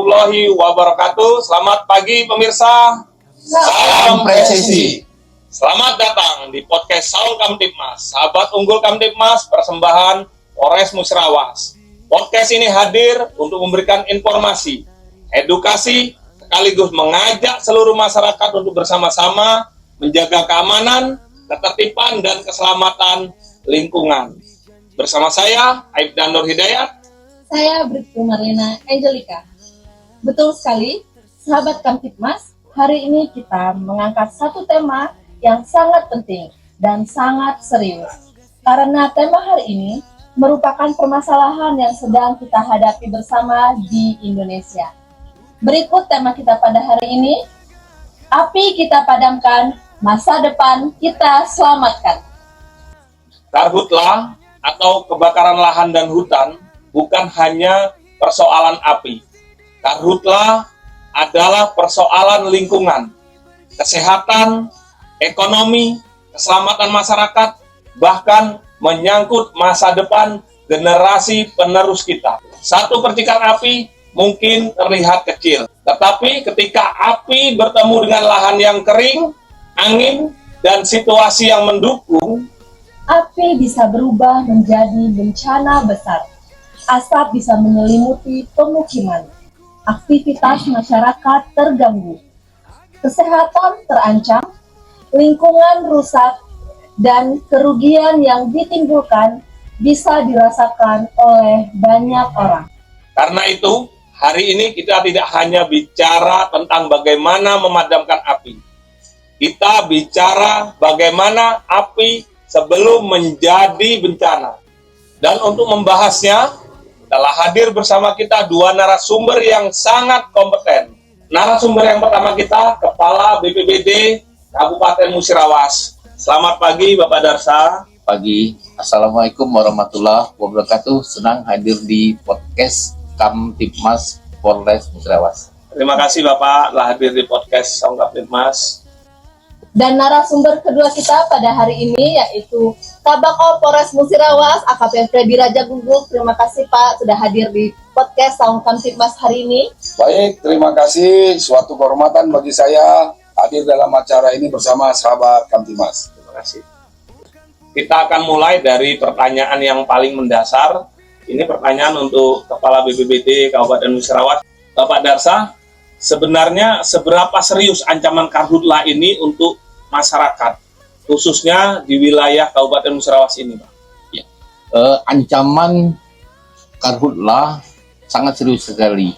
warahmatullahi wabarakatuh. Selamat pagi pemirsa. Salam presisi. Selamat datang di podcast Saul Kamtibmas, sahabat unggul Kamtibmas, persembahan Polres Musirawas. Podcast ini hadir untuk memberikan informasi, edukasi, sekaligus mengajak seluruh masyarakat untuk bersama-sama menjaga keamanan, ketertiban, dan keselamatan lingkungan. Bersama saya, Aibda Nur Hidayat. Saya Bribtu Marlina Angelika. Betul sekali, sahabat Kamtibmas, hari ini kita mengangkat satu tema yang sangat penting dan sangat serius. Karena tema hari ini merupakan permasalahan yang sedang kita hadapi bersama di Indonesia. Berikut tema kita pada hari ini, api kita padamkan, masa depan kita selamatkan. Karhutla atau kebakaran lahan dan hutan bukan hanya persoalan api. Karhutla adalah persoalan lingkungan, kesehatan, ekonomi, keselamatan masyarakat, bahkan menyangkut masa depan generasi penerus kita. Satu percikan api mungkin terlihat kecil, tetapi ketika api bertemu dengan lahan yang kering, angin, dan situasi yang mendukung, api bisa berubah menjadi bencana besar. Asap bisa menyelimuti pemukiman, aktivitas masyarakat terganggu, kesehatan terancam, lingkungan rusak, dan kerugian yang ditimbulkan bisa dirasakan oleh banyak orang. Karena itu, hari ini kita tidak hanya bicara tentang bagaimana memadamkan api. Kita bicara bagaimana api sebelum menjadi bencana. Dan untuk membahasnya, telah hadir bersama kita dua narasumber yang sangat kompeten. Narasumber yang pertama kita, Kepala BPBD Kabupaten Musirawas. Selamat pagi Bapak Darsa. Pagi, Assalamualaikum warahmatullahi wabarakatuh. Senang hadir di podcast Kamtibmas Polres Musirawas. Terima kasih Bapak telah hadir di podcast Saul Kamtibmas. Dan narasumber kedua kita pada hari ini yaitu Kabako Polres Musirawas, AKP Freddy Raja Guguk. Terima kasih Pak sudah hadir di podcast Saul Kamtibmas hari ini. Baik, terima kasih. Suatu kehormatan bagi saya hadir dalam acara ini bersama sahabat Kamtibmas. Terima kasih. Kita akan mulai dari pertanyaan yang paling mendasar. Ini pertanyaan untuk Kepala BPBD Kabupaten Musirawas. Bapak Darsa, sebenarnya seberapa serius ancaman karhutla ini untuk masyarakat, khususnya di wilayah Kabupaten Musirawas ini, Pak? Ya. Ancaman karhutla sangat serius sekali,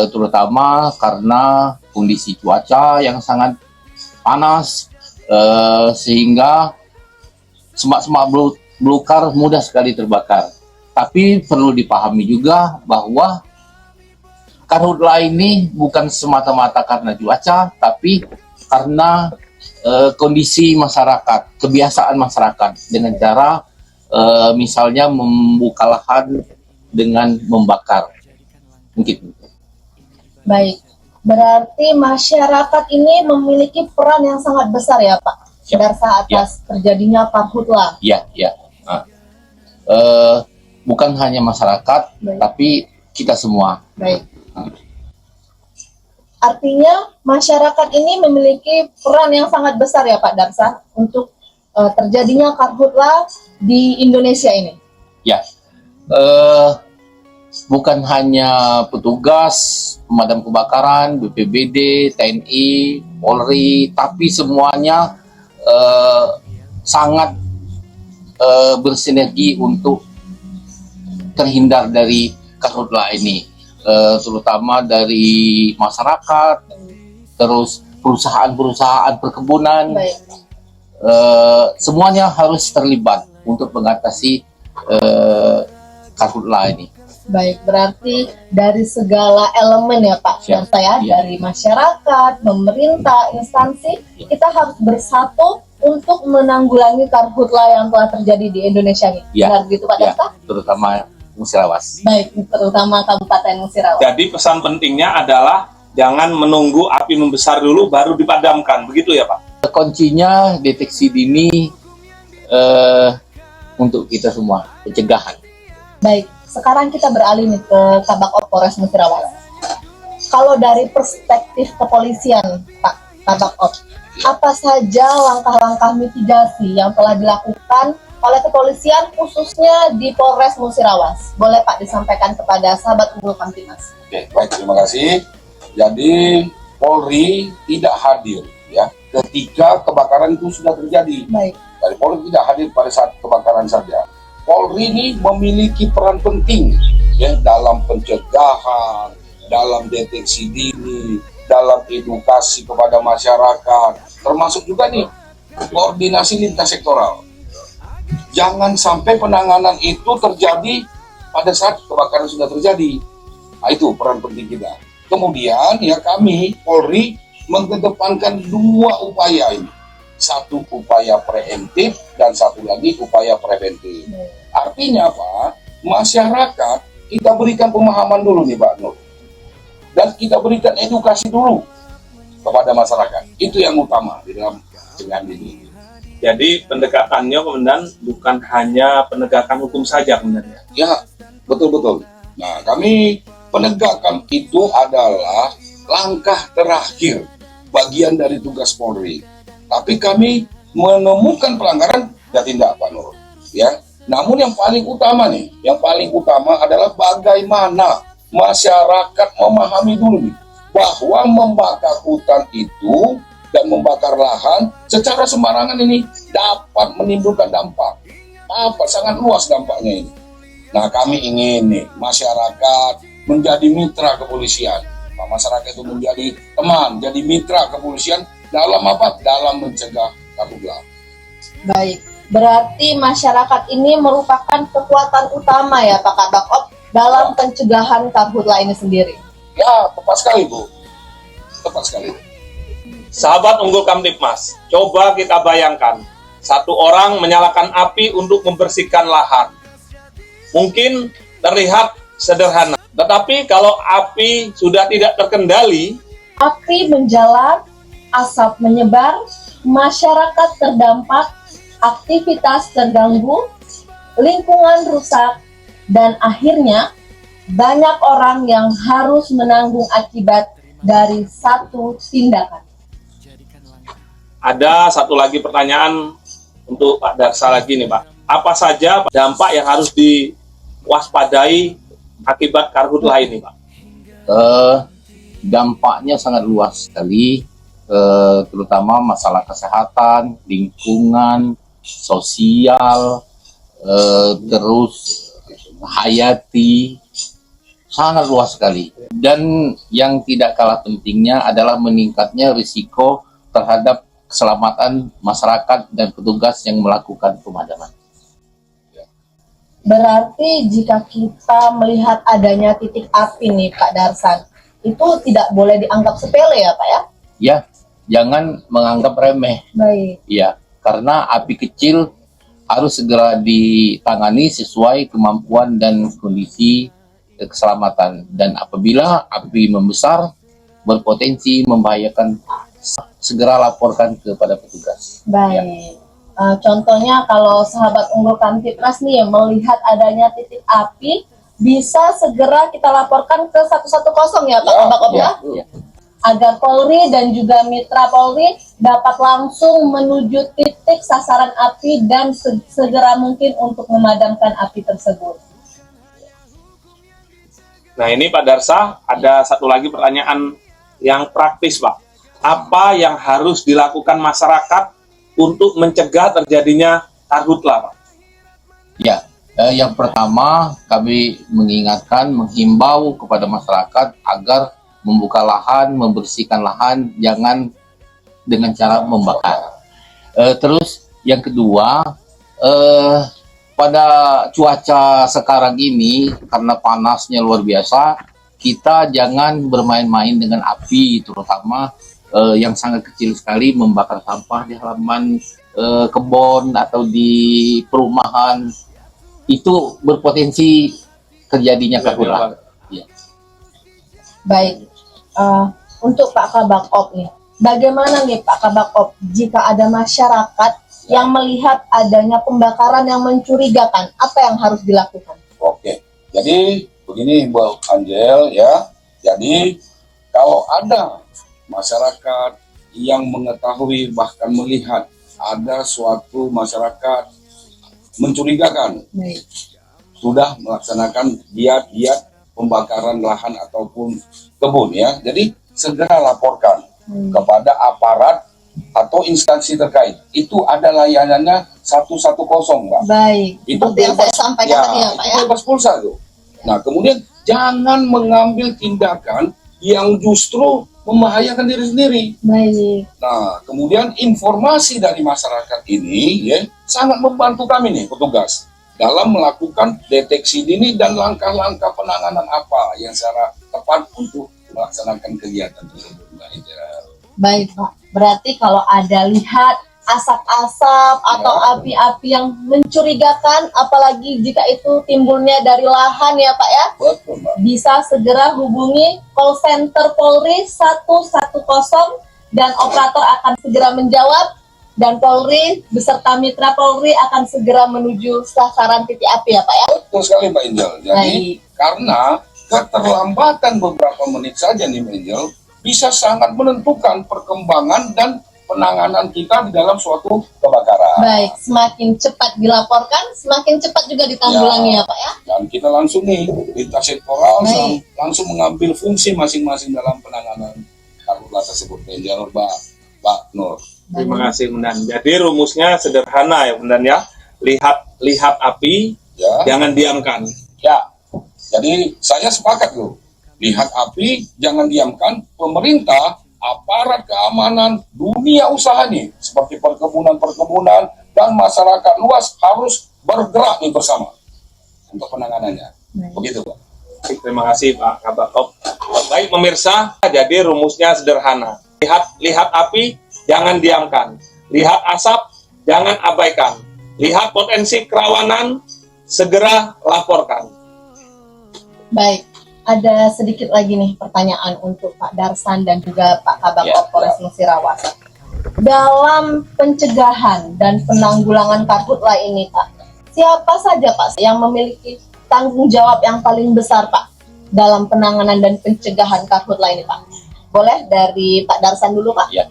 terutama karena kondisi cuaca yang sangat panas, sehingga semak-semak belukar mudah sekali terbakar. Tapi perlu dipahami juga bahwa karhutla ini bukan semata-mata karena cuaca, tapi karena kondisi masyarakat, kebiasaan masyarakat dengan cara misalnya membuka lahan dengan membakar. Mungkin. Baik, berarti masyarakat ini memiliki peran yang sangat besar ya Pak, Darsa, atas terjadinya karhutla. Ya. Nah, bukan hanya masyarakat, baik, tapi kita semua. Baik. Artinya masyarakat ini memiliki peran yang sangat besar ya Pak Darsa untuk terjadinya karhutla di Indonesia ini. Ya, bukan hanya petugas pemadam kebakaran, BPBD, TNI, Polri, tapi semuanya sangat bersinergi untuk terhindar dari karhutla ini. Terutama dari masyarakat, terus perusahaan-perusahaan perkebunan, semuanya harus terlibat untuk mengatasi karhutla ini. Baik, berarti dari segala elemen ya Pak, dan saya dari masyarakat, pemerintah, instansi, kita harus bersatu untuk menanggulangi karhutla yang telah terjadi di Indonesia ini. Benar gitu Pak Darsa? Terutama Musirawas. Baik, terutama Kabupaten Musirawas. Jadi pesan pentingnya adalah jangan menunggu api membesar dulu baru dipadamkan, begitu ya Pak? Kuncinya deteksi dini untuk kita semua, pencegahan. Baik, sekarang kita beralih nih ke Kabako Polres Musirawas. Kalau dari perspektif kepolisian, Pak Kabak Op, apa saja langkah-langkah mitigasi yang telah dilakukan oleh kepolisian khususnya di Polres Musirawas? Boleh Pak disampaikan kepada sahabat Unggul Kamtibmas. Oke, baik, terima kasih. Jadi Polri tidak hadir ya ketika kebakaran itu sudah terjadi. Baik. Dari Polri tidak hadir pada saat kebakaran saja. Polri ini memiliki peran penting ya dalam pencegahan, dalam deteksi dini, dalam edukasi kepada masyarakat, termasuk juga nih koordinasi lintas sektoral. Jangan sampai penanganan itu terjadi pada saat kebakaran sudah terjadi. Nah, itu peran penting kita. Kemudian ya kami Polri mengedepankan dua upaya ini. Satu upaya preemptif dan satu lagi upaya preventif. Artinya apa? Masyarakat kita berikan pemahaman dulu nih Pak Nur. Dan kita berikan edukasi dulu kepada masyarakat. Itu yang utama di dalam pencegahan ini. Jadi pendekatannya Komandan bukan hanya penegakan hukum saja Komandan ya. Ya, betul-betul. Nah, kami penegakan itu adalah langkah terakhir bagian dari tugas Polri. Tapi kami menemukan pelanggaran dan tindak Pak Nur. Ya. Namun yang paling utama nih, yang paling utama adalah bagaimana masyarakat memahami dulu nih, bahwa membakar hutan itu dan membakar lahan secara sembarangan ini dapat menimbulkan dampak. Apa sangat luas dampaknya ini. Nah, kami ingin nih masyarakat menjadi mitra kepolisian. Nah, masyarakat itu menjadi teman, jadi mitra kepolisian dalam apa? Dalam mencegah karhutla. Baik, berarti masyarakat ini merupakan kekuatan utama ya Pak Kabak Op dalam pencegahan karhutla ini sendiri. Ya, tepat sekali Bu. Tepat sekali. Sahabat Unggul Kamtibmas, coba kita bayangkan satu orang menyalakan api untuk membersihkan lahan. Mungkin terlihat sederhana, tetapi kalau api sudah tidak terkendali, Api menjalar, asap menyebar, masyarakat terdampak, aktivitas terganggu, lingkungan rusak, dan akhirnya banyak orang yang harus menanggung akibat dari satu tindakan. ada satu lagi pertanyaan untuk Pak Darsa lagi nih Pak. Apa saja dampak yang harus diwaspadai akibat karhutla ini Pak? Dampaknya sangat luas sekali, terutama masalah kesehatan, lingkungan, sosial, terus hayati, sangat luas sekali. Dan yang tidak kalah pentingnya adalah meningkatnya risiko terhadap keselamatan masyarakat dan petugas yang melakukan pemadaman. Berarti jika kita melihat adanya titik api nih Pak Darsan, itu tidak boleh dianggap sepele ya Pak ya? Ya, jangan menganggap remeh. Baik. Ya, karena api kecil harus segera ditangani sesuai kemampuan dan kondisi keselamatan. Dan apabila api membesar, berpotensi membahayakan, segera laporkan kepada petugas. Baik. Ya. Contohnya kalau sahabat Unggul Kamtibmas nih melihat adanya titik api, bisa segera kita laporkan ke 110 ya Pak Kabak Op ya? Ya. Agar Polri dan juga mitra Polri dapat langsung menuju titik sasaran api dan segera mungkin untuk memadamkan api tersebut. Nah ini Pak Darsa, ada satu lagi pertanyaan yang praktis Pak. Apa yang harus dilakukan masyarakat untuk mencegah terjadinya karhutla Pak? Ya, yang pertama kami mengingatkan, menghimbau kepada masyarakat agar membuka lahan, membersihkan lahan, jangan dengan cara membakar. Terus yang kedua, pada cuaca sekarang ini karena panasnya luar biasa, kita jangan bermain-main dengan api, terutama yang sangat kecil sekali, membakar sampah di halaman kebun atau di perumahan. Itu berpotensi terjadinya karhutla. Ya. Baik, untuk Pak Kabak Op nih, bagaimana nih Pak Kabak Op jika ada masyarakat yang melihat adanya pembakaran yang mencurigakan, apa yang harus dilakukan? Oke, jadi begini Bu Angel ya. Jadi Kalau ada masyarakat yang mengetahui bahkan melihat ada suatu masyarakat mencurigakan Baik. sudah melaksanakan giat-giat pembakaran lahan ataupun kebun ya, jadi segera laporkan kepada aparat atau instansi terkait. Itu ada layanannya 110, Mbak. Baik. Itu Seperti yang saya sampaikan ya, tadi ya Pak itu ya. bebas pulsa tuh. Nah, kemudian jangan mengambil tindakan yang justru membahayakan diri sendiri. Baik. Nah, kemudian informasi dari masyarakat ini ya sangat membantu kami nih petugas dalam melakukan deteksi dini dan langkah-langkah penanganan apa yang secara tepat untuk melaksanakan kegiatan tersebut. Baik Pak. Berarti kalau ada lihat asap-asap atau api-api yang mencurigakan, apalagi jika itu timbulnya dari lahan ya Pak ya, Betul, Mbak. bisa segera hubungi call center Polri 110 dan operator akan segera menjawab, dan Polri beserta mitra Polri akan segera menuju sasaran titik api ya Pak ya. Betul sekali Mbak Angel. Jadi Baik. karena keterlambatan beberapa menit saja nih Mbak Angel bisa sangat menentukan perkembangan dan penanganan kita di dalam suatu kebakaran. Baik, semakin cepat dilaporkan, semakin cepat juga ditanggulangi ya Pak ya. Dan kita langsung nih lintas sektoral Baik. langsung mengambil fungsi masing-masing dalam penanganan karhutla tersebut. Jalur Mbak Nur. Terima kasih Mendan. Jadi rumusnya sederhana ya Mendan ya. Lihat api, Ya. jangan diamkan. Ya. Jadi saya sepakat loh. Lihat api, jangan diamkan. Pemerintah, aparat keamanan, dunia usaha nih, seperti perkebunan dan masyarakat luas harus bergerak nih bersama untuk penanganannya. Baik. Begitu, Pak. Terima kasih Pak Kabakop. Baik pemirsa, jadi rumusnya sederhana. Lihat api, jangan diamkan. Lihat asap, jangan abaikan. Lihat potensi kerawanan, segera laporkan. Baik, ada sedikit lagi nih pertanyaan untuk Pak Darsan dan juga Pak Kabak Ya, Polres Musirawas. Dalam pencegahan dan penanggulangan karhutla ini Pak, siapa saja Pak yang memiliki tanggung jawab yang paling besar Pak dalam penanganan dan pencegahan karhutla ini Pak? Boleh dari Pak Darsan dulu Pak? Ya.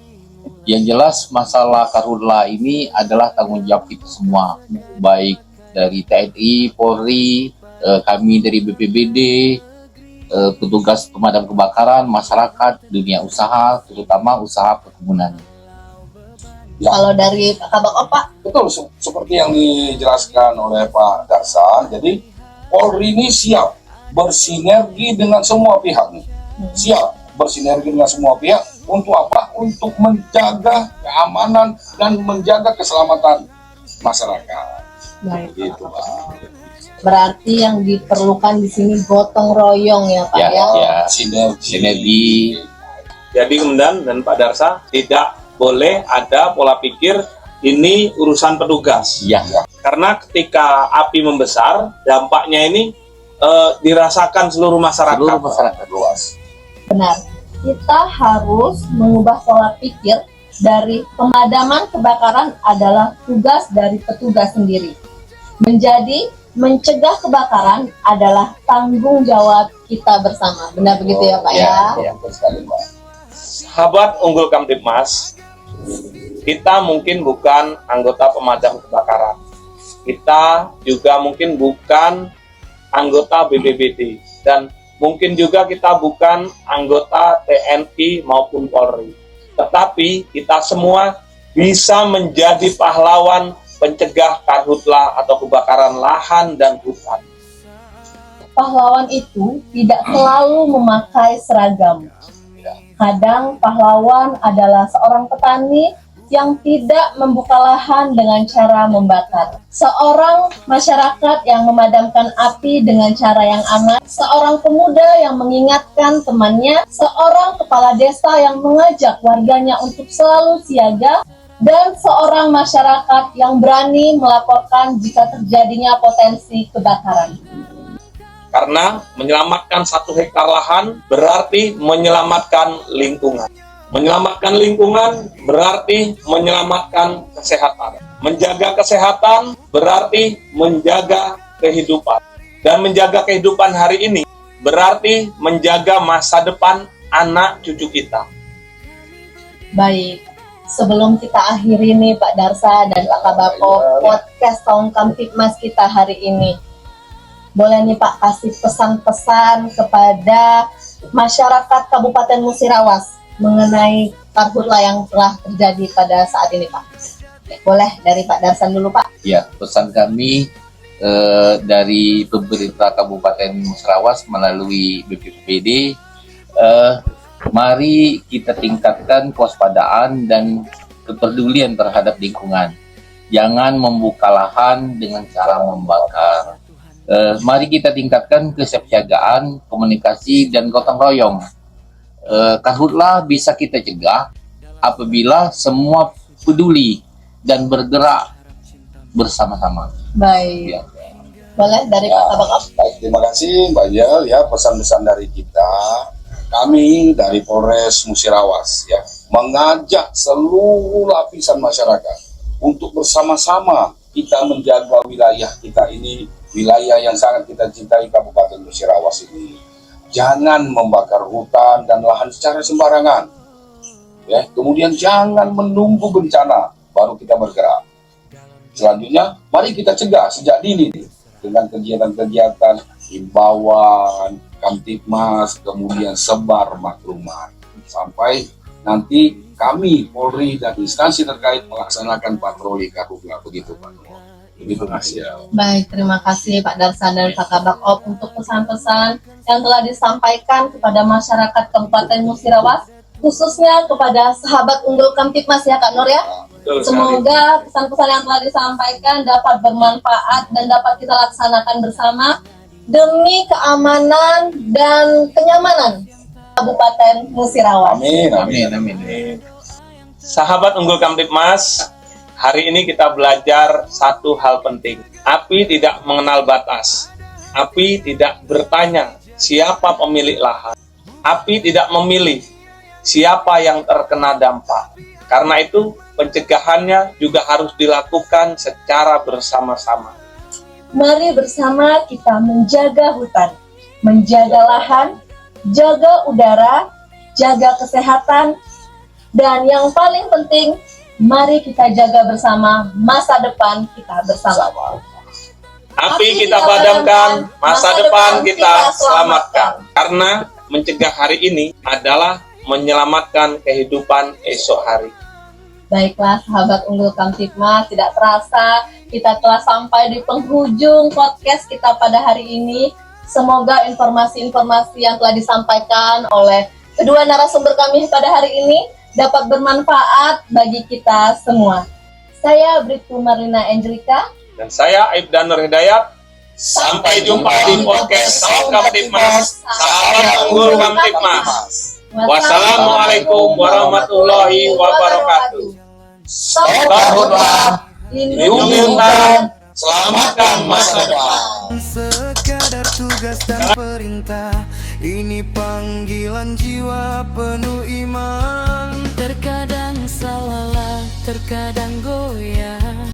Yang jelas masalah karhutla ini adalah tanggung jawab kita semua, baik dari TNI, Polri, kami dari BPBD, petugas pemadam kebakaran, masyarakat, dunia usaha, terutama usaha perkebunan. Ya. Kalau dari Pak Kabak Pak? Betul, seperti yang dijelaskan oleh Pak Darsan. Jadi Polri ini siap bersinergi dengan semua pihak nih. Siap bersinergi dengan semua pihak untuk apa? Untuk menjaga keamanan dan menjaga keselamatan masyarakat. Baik. Gitu, Pak. Berarti yang diperlukan di sini gotong royong ya Pak Ya, ya. ya. Sinergi. Jadi Mendan dan Pak Darsa, tidak boleh ada pola pikir ini urusan petugas. Ya. Karena ketika api membesar, dampaknya ini dirasakan seluruh masyarakat. Seluruh masyarakat luas. Benar. Kita harus mengubah pola pikir dari pemadaman kebakaran adalah tugas dari petugas sendiri. Menjadi mencegah kebakaran adalah tanggung jawab kita bersama. Benar begitu ya Pak ya? Ya. Betul sekali, Pak. Sahabat Unggul Kamtibmas, kita mungkin bukan anggota pemadam kebakaran. Kita juga mungkin bukan anggota BPBD. Dan mungkin juga kita bukan anggota TNI maupun Polri. Tetapi kita semua bisa menjadi pahlawan pencegah karhutla atau kebakaran lahan dan hutan. Pahlawan itu tidak selalu memakai seragam. Kadang pahlawan adalah seorang petani yang tidak membuka lahan dengan cara membakar. Seorang masyarakat yang memadamkan api dengan cara yang aman. Seorang pemuda yang mengingatkan temannya. Seorang kepala desa yang mengajak warganya untuk selalu siaga. Dan seorang masyarakat yang berani melaporkan jika terjadinya potensi kebakaran. Karena menyelamatkan 1 hektar lahan berarti menyelamatkan lingkungan. Menyelamatkan lingkungan berarti menyelamatkan kesehatan. Menjaga kesehatan berarti menjaga kehidupan. Dan menjaga kehidupan hari ini berarti menjaga masa depan anak cucu kita. Baik, sebelum kita akhiri nih Pak Darsa dan Pak Kabako podcast Tahun Kamtibmas kita hari ini, boleh nih Pak kasih pesan-pesan kepada masyarakat Kabupaten Musirawas mengenai karhutla yang telah terjadi pada saat ini Pak. Boleh dari Pak Darsan dulu Pak. Ya, pesan kami dari pemerintah Kabupaten Musirawas melalui BPBD, mari kita tingkatkan kewaspadaan dan kepedulian terhadap lingkungan. Jangan membuka lahan dengan cara membakar. Mari kita tingkatkan kesiapsiagaan, komunikasi, dan gotong royong. Karhutla bisa kita cegah apabila semua peduli dan bergerak bersama-sama. Baik. Ya. Boleh dari Pak Kabako. Baik, terima kasih Mbak Yel ya, pesan-pesan dari kita. Kami dari Polres Musirawas ya mengajak seluruh lapisan masyarakat untuk bersama-sama kita menjaga wilayah kita ini, wilayah yang sangat kita cintai Kabupaten Musirawas ini. Jangan membakar hutan dan lahan secara sembarangan. Ya, kemudian jangan menunggu bencana baru kita bergerak. Selanjutnya, mari kita cegah sejak dini nih, dengan kegiatan-kegiatan himbauan, Kamtibmas, kemudian sebar maklumat. Sampai nanti kami, Polri, dan instansi terkait melaksanakan patroli karhutla. Begitu Pak. Begitu Mas ya. Baik, terima kasih Pak Darsan dan Pak Kabako untuk pesan-pesan yang telah disampaikan kepada masyarakat Kabupaten Musirawas, khususnya kepada sahabat unggul Kamtibmas ya Kak Nur ya. Betul sekali. Semoga pesan-pesan yang telah disampaikan dapat bermanfaat dan dapat kita laksanakan bersama demi keamanan dan kenyamanan Kabupaten Musirawas. Amin, amin. Amin, amin. Sahabat unggul Kamtibmas, hari ini kita belajar satu hal penting. Api tidak mengenal batas. Api tidak bertanya siapa pemilik lahan. Api tidak memilih siapa yang terkena dampak. Karena itu, pencegahannya juga harus dilakukan secara bersama-sama. Mari bersama kita menjaga hutan, menjaga lahan, jaga udara, jaga kesehatan, dan yang paling penting, mari kita jaga bersama masa depan kita bersama. Api kita padamkan, masa depan kita selamatkan. Karena mencegah hari ini adalah menyelamatkan kehidupan esok hari. Baiklah sahabat unggul Kamtibmas, tidak terasa kita telah sampai di penghujung podcast kita pada hari ini. Semoga informasi-informasi yang telah disampaikan oleh kedua narasumber kami pada hari ini dapat bermanfaat bagi kita semua. Saya Bribtu Marlina Angelika. Dan saya Aibda Nur Hidayat. Sampai jumpa di podcast Tahun Kamtibmas, sahabat unggul Kamtibmas. Wassalamualaikum warahmatullahi wabarakatuh. Stop Karhutla, lindungi hutan, selamatkan masa depan. Sekadar tugas dan perintah, ini panggilan jiwa penuh iman. Terkadang salah, terkadang goyah.